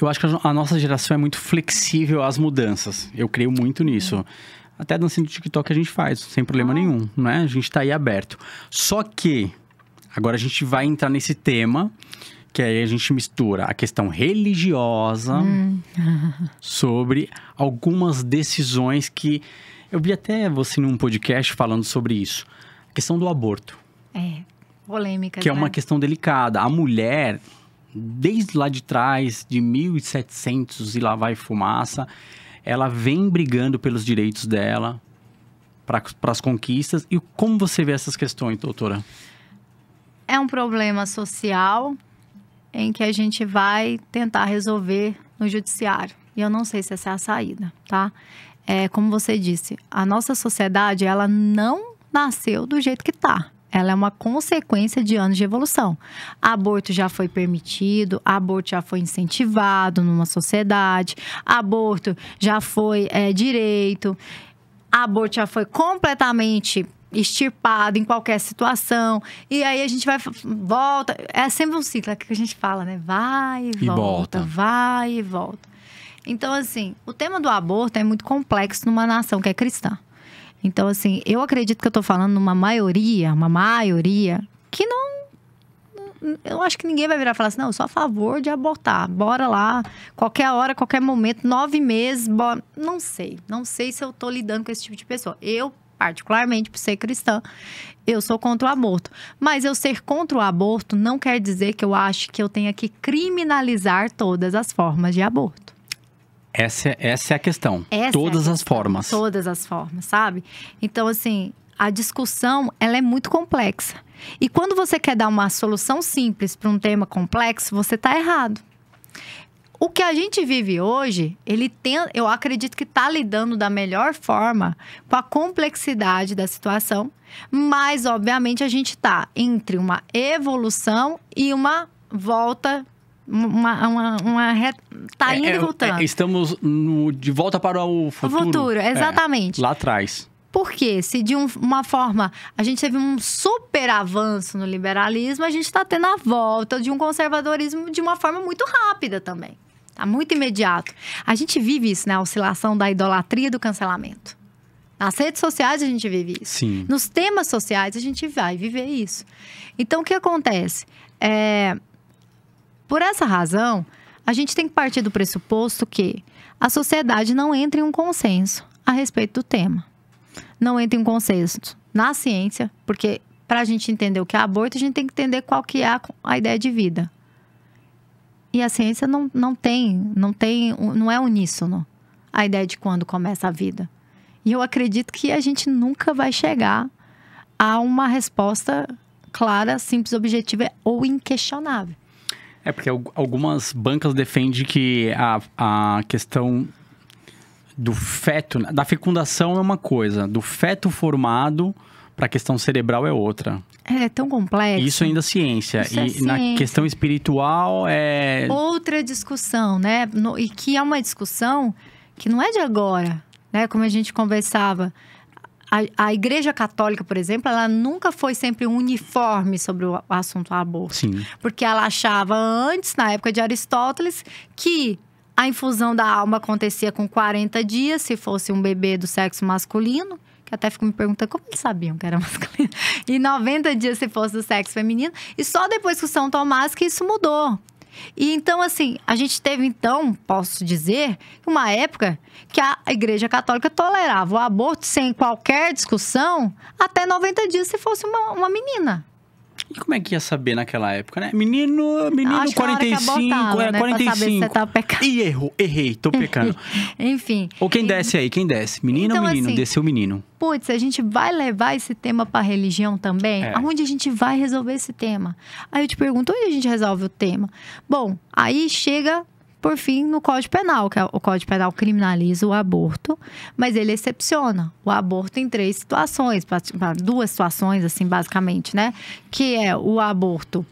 Eu acho que a nossa geração é muito flexível às mudanças. Eu creio muito nisso. Até dancinha do TikTok a gente faz, sem problema nenhum, né? A gente tá aí aberto. Só que, agora a gente vai entrar nesse tema, que aí a gente mistura a questão religiosa sobre algumas decisões que... Eu vi até você num podcast falando sobre isso. A questão do aborto. Polêmica. Que é uma questão delicada. A mulher, desde lá de trás, de 1700 e lá vai fumaça, ela vem brigando pelos direitos dela, para as conquistas. E como você vê essas questões, doutora? É um problema social em que a gente vai tentar resolver no judiciário. E eu não sei se essa é a saída, tá? Como você disse, a nossa sociedade, ela não nasceu do jeito que tá. Ela é uma consequência de anos de evolução. Aborto já foi permitido, aborto já foi incentivado numa sociedade, aborto já foi direito, aborto já foi completamente extirpado em qualquer situação. E aí a gente volta. É sempre um ciclo que a gente fala, né? Vai e volta, vai e volta. Então, assim, o tema do aborto é muito complexo numa nação que é cristã. Então, assim, eu acredito que eu estou falando numa maioria que não... Eu acho que ninguém vai virar e falar assim, não, eu sou a favor de abortar. Bora lá, qualquer hora, qualquer momento, 9 meses, bora. Não sei se eu estou lidando com esse tipo de pessoa. Eu, particularmente, por ser cristã, eu sou contra o aborto. Mas eu ser contra o aborto não quer dizer que eu acho que eu tenha que criminalizar todas as formas de aborto. Essa é a questão. Todas as formas. Todas as formas, sabe? Então, assim, a discussão, ela é muito complexa. E quando você quer dar uma solução simples para um tema complexo, você está errado. O que a gente vive hoje, eu acredito que está lidando da melhor forma com a complexidade da situação. Mas, obviamente, a gente está entre uma evolução e uma volta... Tá indo e voltando. Estamos de volta para o futuro. O futuro, exatamente. Lá atrás. Por quê? Se de uma forma a gente teve um super avanço no liberalismo, a gente está tendo a volta de um conservadorismo de uma forma muito rápida também. Tá muito imediato. A gente vive isso, né? A oscilação da idolatria e do cancelamento. Nas redes sociais a gente vive isso. Sim. Nos temas sociais a gente vai viver isso. Então, o que acontece? Por essa razão, a gente tem que partir do pressuposto que a sociedade não entra em um consenso a respeito do tema. Não entra em um consenso na ciência, porque para a gente entender o que é aborto, a gente tem que entender qual que é a ideia de vida. E a ciência não é uníssono a ideia de quando começa a vida. E eu acredito que a gente nunca vai chegar a uma resposta clara, simples, objetiva ou inquestionável. Porque algumas bancas defendem que a questão do feto, da fecundação é uma coisa, do feto formado para a questão cerebral é outra. É tão complexo. Isso ainda é ciência. Na questão espiritual é... Outra discussão, né? E que é uma discussão que não é de agora, né? Como a gente conversava... A Igreja Católica, por exemplo, ela nunca foi sempre uniforme sobre o assunto aborto. Sim. Porque ela achava antes, na época de Aristóteles, que a infusão da alma acontecia com 40 dias, se fosse um bebê do sexo masculino. Que até fico me perguntando como eles sabiam que era masculino. E 90 dias se fosse do sexo feminino. E só depois que o São Tomás que isso mudou. E então, assim, a gente teve, então, posso dizer, uma época que a Igreja Católica tolerava o aborto sem qualquer discussão até 90 dias se fosse uma menina. E como é que ia saber naquela época, né? Menino, acho 45, abortava, né? 45. Pra saber se você tava pecando. Ih, errei, tô pecando. Enfim. Ou quem desce aí, quem desce? Menino então, ou menino? Assim, Desceu o menino. Putz, a gente vai levar esse tema pra religião também? Aonde a gente vai resolver esse tema? Aí eu te pergunto, onde a gente resolve o tema? Bom, aí chega... Por fim, no Código Penal, que o Código Penal criminaliza o aborto, mas ele excepciona o aborto em 3 situações, 2 situações, assim, basicamente, né? Que é o aborto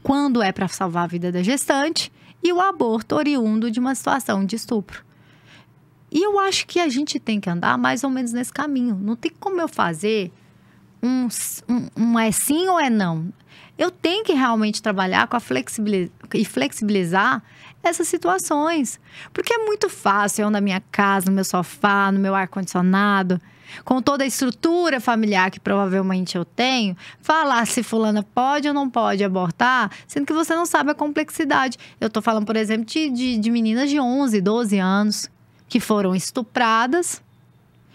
quando é para salvar a vida da gestante e o aborto oriundo de uma situação de estupro. E eu acho que a gente tem que andar mais ou menos nesse caminho. Não tem como eu fazer um é sim ou é não. Eu tenho que realmente trabalhar com e flexibilizar essas situações. Porque é muito fácil eu na minha casa, no meu sofá, no meu ar-condicionado, com toda a estrutura familiar que provavelmente eu tenho, falar se fulana pode ou não pode abortar, sendo que você não sabe a complexidade. Eu tô falando, por exemplo, de meninas de 11, 12 anos que foram estupradas.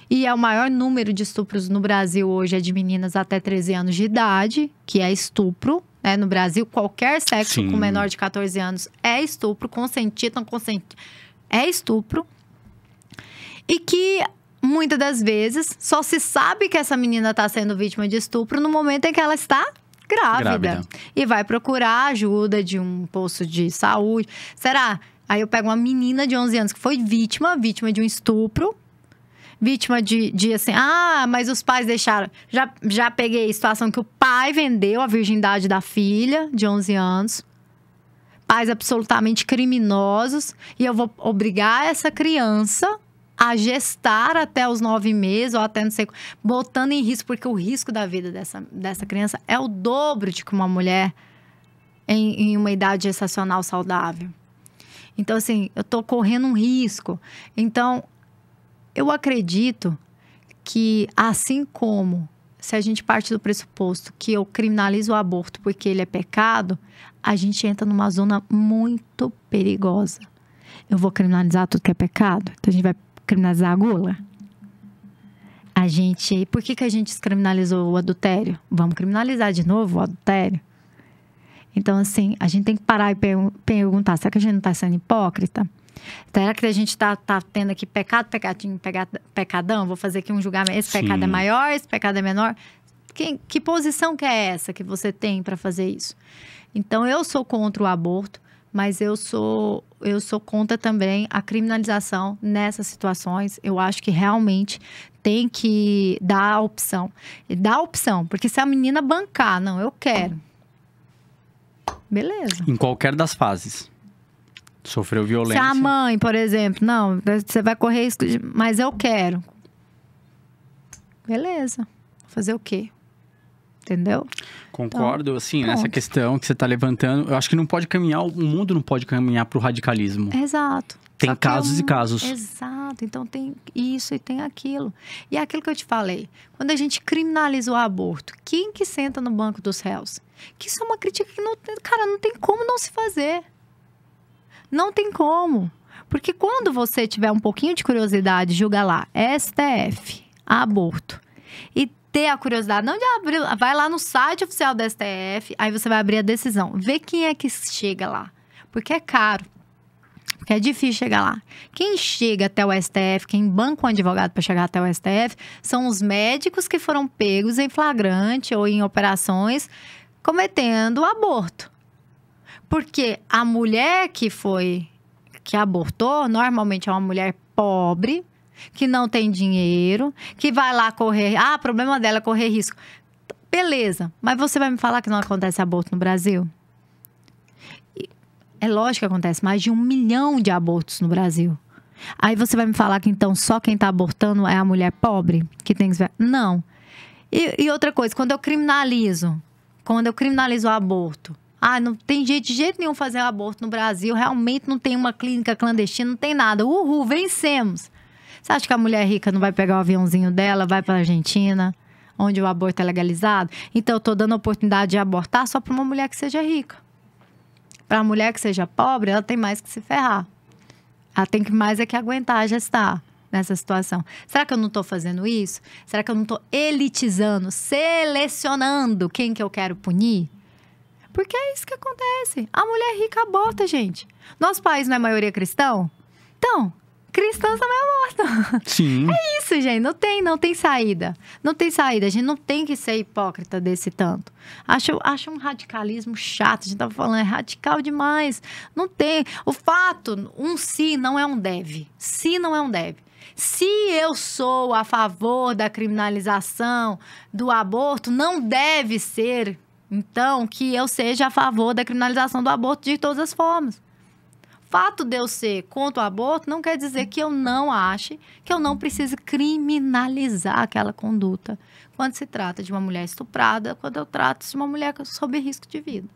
E é o maior número de estupros no Brasil hoje é de meninas até 13 anos de idade, que é estupro. Né? No Brasil, qualquer sexo Sim. com menor de 14 anos é estupro, consentido, não consentido, é estupro. E que, muitas das vezes, só se sabe que essa menina está sendo vítima de estupro no momento em que ela está grávida. E vai procurar ajuda de um posto de saúde. Será? Aí eu pego uma menina de 11 anos que foi vítima de um estupro. Vítima de assim, mas os pais deixaram. Já peguei situação que o pai vendeu a virgindade da filha de 11 anos. Pais absolutamente criminosos. E eu vou obrigar essa criança a gestar até os 9 meses, ou até não sei, botando em risco, porque o risco da vida dessa criança é o dobro de que uma mulher em uma idade gestacional saudável. Então, assim, eu tô correndo um risco. Então, eu acredito que, assim como se a gente parte do pressuposto que eu criminalizo o aborto porque ele é pecado, a gente entra numa zona muito perigosa. Eu vou criminalizar tudo que é pecado? Então a gente vai criminalizar a gula? Por que a gente descriminalizou o adultério? Vamos criminalizar de novo o adultério? Então, assim, a gente tem que parar e perguntar, será que a gente não está sendo hipócrita? Será que a gente tá tendo aqui pecado, pecadinho, pecadão? Vou fazer aqui um julgamento. Esse pecado é maior, esse pecado é menor. Que posição que é essa que você tem para fazer isso? Então, eu sou contra o aborto, mas eu sou contra também a criminalização nessas situações. Eu acho que realmente tem que dar a opção. Dar a opção, porque se a menina bancar, não, eu quero. Beleza. Em qualquer das fases. Sofreu violência. Se a mãe, por exemplo, não, você vai correr risco mas eu quero. Beleza. Fazer o quê? Entendeu? Concordo, então, assim, nessa questão que você está levantando. Eu acho que não pode caminhar, o mundo não pode caminhar para o radicalismo. Exato. Tem casos e casos. Exato. Então tem isso e tem aquilo. E é aquilo que eu te falei. Quando a gente criminaliza o aborto, quem que senta no banco dos réus? Que isso é uma crítica que não tem como não se fazer. Não tem como. Porque quando você tiver um pouquinho de curiosidade, julga lá, STF, aborto, e ter a curiosidade, não de abrir, vai lá no site oficial do STF, aí você vai abrir a decisão, ver quem é que chega lá. Porque é caro. Porque é difícil chegar lá. Quem chega até o STF, quem banca um advogado para chegar até o STF, são os médicos que foram pegos em flagrante ou em operações cometendo aborto. Porque a mulher que abortou, normalmente é uma mulher pobre, que não tem dinheiro, que vai lá correr... o problema dela é correr risco. Beleza, mas você vai me falar que não acontece aborto no Brasil? É lógico que acontece mais de 1 milhão de abortos no Brasil. Aí você vai me falar que então só quem está abortando é a mulher pobre? Que tem que... Não. E outra coisa, quando eu criminalizo o aborto... não tem de jeito nenhum fazer aborto no Brasil. Realmente não tem uma clínica clandestina, não tem nada. Uhul, vencemos. Você acha que a mulher rica não vai pegar o aviãozinho dela, vai para a Argentina, onde o aborto é legalizado? Então, eu estou dando a oportunidade de abortar só para uma mulher que seja rica. Para a mulher que seja pobre, ela tem mais que se ferrar. Ela tem que mais é que aguentar gestar nessa situação. Será que eu não estou fazendo isso? Será que eu não estou elitizando, selecionando quem que eu quero punir? Porque é isso que acontece. A mulher rica aborta, gente. Nosso país não é maioria cristão? Então, cristãos também abortam. Sim. É isso, gente. Não tem saída. Não tem saída. A gente não tem que ser hipócrita desse tanto. Acho um radicalismo chato. A gente tava falando, é radical demais. Não tem. O fato, um se não é um deve. Se não é um deve. Se eu sou a favor da criminalização do aborto, não deve ser... Então, que eu seja a favor da criminalização do aborto de todas as formas. Fato de eu ser contra o aborto não quer dizer que eu não ache que eu não preciso criminalizar aquela conduta quando se trata de uma mulher estuprada, quando eu trato de uma mulher sob risco de vida.